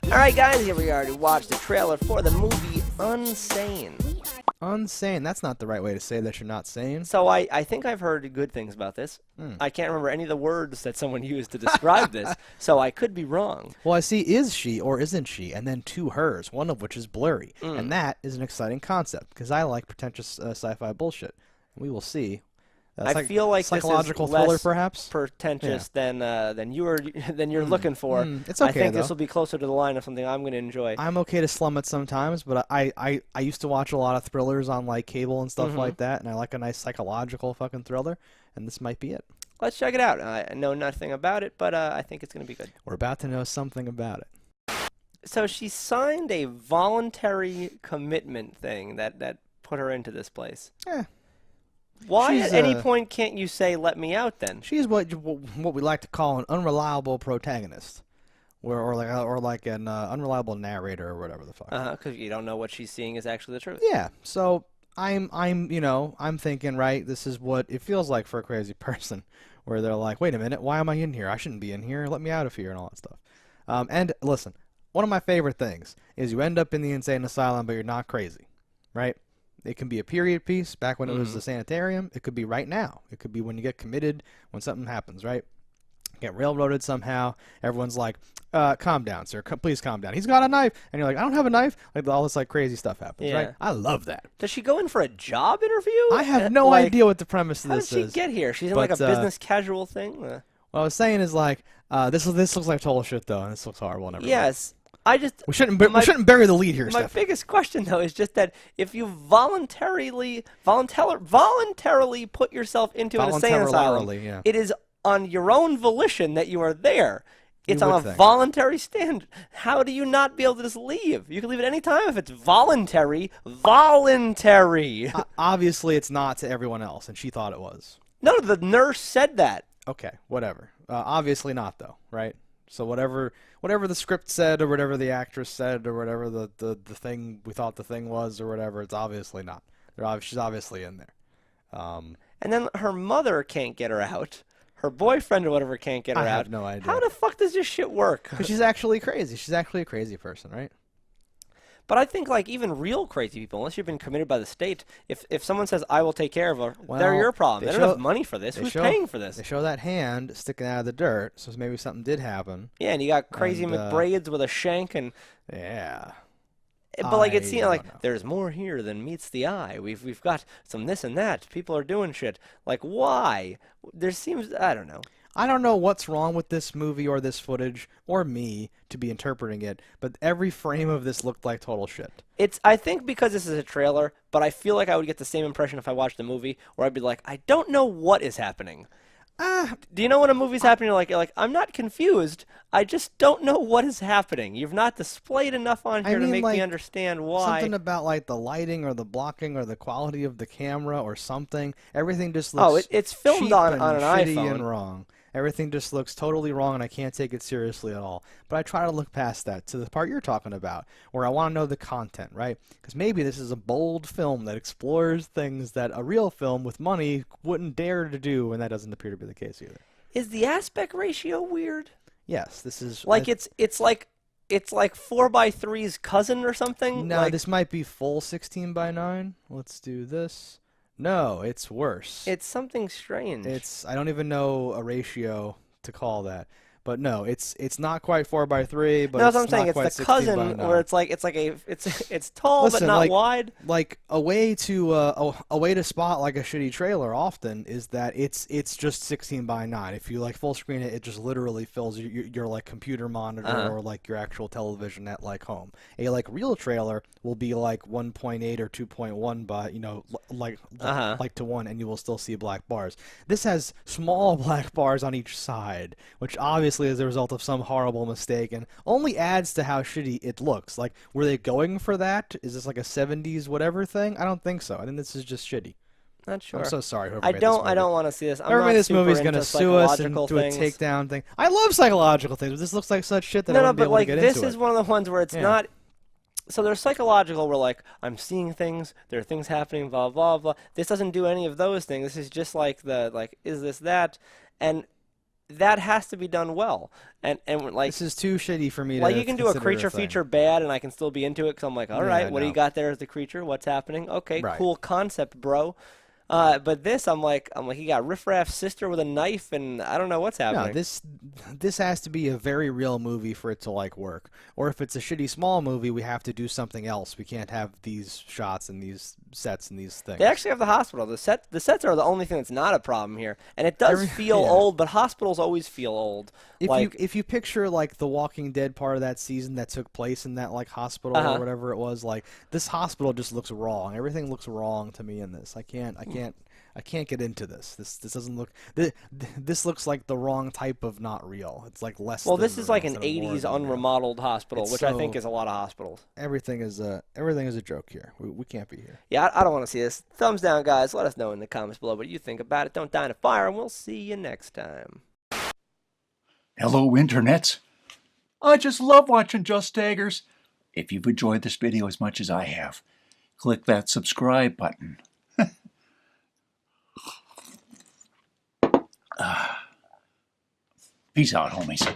Alright guys, here we are to watch the trailer for the movie Unsane. Unsane. That's not the right way to say that you're not sane. So I think I've heard good things about this. I can't remember any of the words that someone used to describe this, so I could be wrong. Well, I see is she or isn't she, and then two hers, one of which is blurry. And that is an exciting concept, because I like pretentious sci-fi bullshit. We will see. I feel like psychological this is thriller, less perhaps pretentious than you're looking for. It's okay, I think though. this will be closer to the line of something I'm going to enjoy. I'm okay to slum it sometimes, but I used to watch a lot of thrillers on like cable and stuff like that, and I like a nice psychological fucking thriller, and this might be it. Let's check it out. I know nothing about it, but I think it's going to be good. We're about to know something about it. So she signed a voluntary commitment thing that put her into this place. Yeah. Why She's, at any point can't you say, let me out then? She's what we like to call an unreliable protagonist, or like an unreliable narrator or whatever the fuck. Because you don't know what she's seeing is actually the truth. Yeah. So I'm thinking, right, this is what it feels like for a crazy person, where they're like, wait a minute, why am I in here? I shouldn't be in here. Let me out of here and all that stuff. And listen, one of my favorite things is you end up in the insane asylum, but you're not crazy, right? It can be a period piece, back when it was the sanitarium. It could be right now. It could be when you get committed, when something happens, right? Get railroaded somehow. Everyone's like, calm down, sir. Please calm down. He's got a knife. And you're like, I don't have a knife. Like, all this like crazy stuff happens, right? I love that. Does she go in for a job interview? I have no idea what the premise of this is. How did she get here? She's in like a business casual thing? What I was saying is like, this looks like total shit, though, and this looks horrible and everything. Yes. We shouldn't bury the lead here, My biggest question, though, is just that if you voluntarily put yourself into an insane asylum, it is on your own volition that you are there. It's on a voluntary stand. How do you not be able to just leave? You can leave at any time if it's voluntary. Voluntary. Obviously, it's not to everyone else, and she thought it was. No, the nurse said that. Okay, whatever. Obviously not, though, right? So whatever the script said, or whatever the actress said, or whatever the thing we thought the thing was, or whatever, it's obviously not. She's obviously in there. And then her mother can't get her out. Her boyfriend or whatever can't get her out. I have no idea. How the fuck does this shit work? Because she's actually crazy. She's actually a crazy person, right? But I think, like, even real crazy people, unless you've been committed by the state, if someone says, I will take care of her, they're your problem. They don't have money for this. Who's paying for this? They show that hand sticking out of the dirt, so maybe something did happen. Yeah, and you got crazy McBraids with a shank and... Yeah. But, like, it seems like there's more here than meets the eye. We've got some this and that. People are doing shit. Like, why? There seems... I don't know. I don't know what's wrong with this movie or this footage or me to be interpreting it, but every frame of this looked like total shit. I think because this is a trailer, but I feel like I would get the same impression if I watched the movie, where I'd be like, I don't know what is happening. Do you know when a movie's happening? You're like, I'm not confused. I just don't know what is happening. You've not displayed enough on here to make me understand why. Something about like the lighting or the blocking or the quality of the camera or something. Everything just looks it's filmed cheap on and an shitty iPhone. And wrong. Everything just looks totally wrong, and I can't take it seriously at all. But I try to look past that to the part you're talking about, where I want to know the content, right? Because maybe this is a bold film that explores things that a real film with money wouldn't dare to do, and that doesn't appear to be the case either. Is the aspect ratio weird? Yes, this is... Like, it's like 4:3's cousin or something? No, like, this might be full 16:9. Let's do this. No, it's worse. It's something strange. I don't even know a ratio to call that. But no, it's not quite 4:3, but no, it's that's what I'm saying. not quite It's the cousin where it's tall Listen, but not like, wide. Like a way to spot like a shitty trailer often is that it's just 16:9. If you like full screen it, it just literally fills your like computer monitor or like your actual television at like home. A like real trailer will be like 1.8 or 2.1 by like to 1, and you will still see black bars. This has small black bars on each side, which obviously is the result of some horrible mistake and only adds to how shitty it looks. Like, were they going for that? Is this like a 70s whatever thing? I don't think so. I think this is just shitty. Not sure. I'm so sorry. I don't want to see this. Whoever made this movie is going to sue us and do a takedown thing. I love psychological things, but this looks like such shit that I wouldn't be able to get into it. This is one of the ones where it's not... So there's psychological where, like, I'm seeing things, there are things happening, blah, blah, blah. This doesn't do any of those things. This is just like is this, that? And that has to be done well. And like This is too shitty for me like to you can do a consider a creature thing. feature bad, and I can still be into it because I'm like, all Yeah, right, I what do you know. got there as the creature? What's happening? Okay, Right. cool concept, bro. But this, I'm like, he got Riff Raff's sister with a knife, and I don't know what's No, happening. this has to be a very real movie for it to like work. Or if it's a shitty small movie, we have to do something else. We can't have these shots and these sets and these They things. actually have the hospital. The sets are the only thing that's not a problem here, and it does feel Yeah. old, but hospitals always feel old. Like, If you picture like the Walking Dead part of that season that took place in that like hospital or uh-huh. whatever it was, like this hospital just looks wrong. Everything looks wrong to me in this. I can't get into this. This doesn't look. This looks like the wrong type of not real. It's like less Well, than this is real like an instead of more 80s than real. unremodeled hospital, It's which I think so is a lot of hospitals. everything is a joke here. We can't be here. Yeah, I don't want to see this. Thumbs down, guys. Let us know in the comments below what you think about it. Don't die in a fire, and we'll see you next time. Hello, internets. I just love watching JustDaggers. If you've enjoyed this video as much as I have, click that subscribe button. Peace out, homies.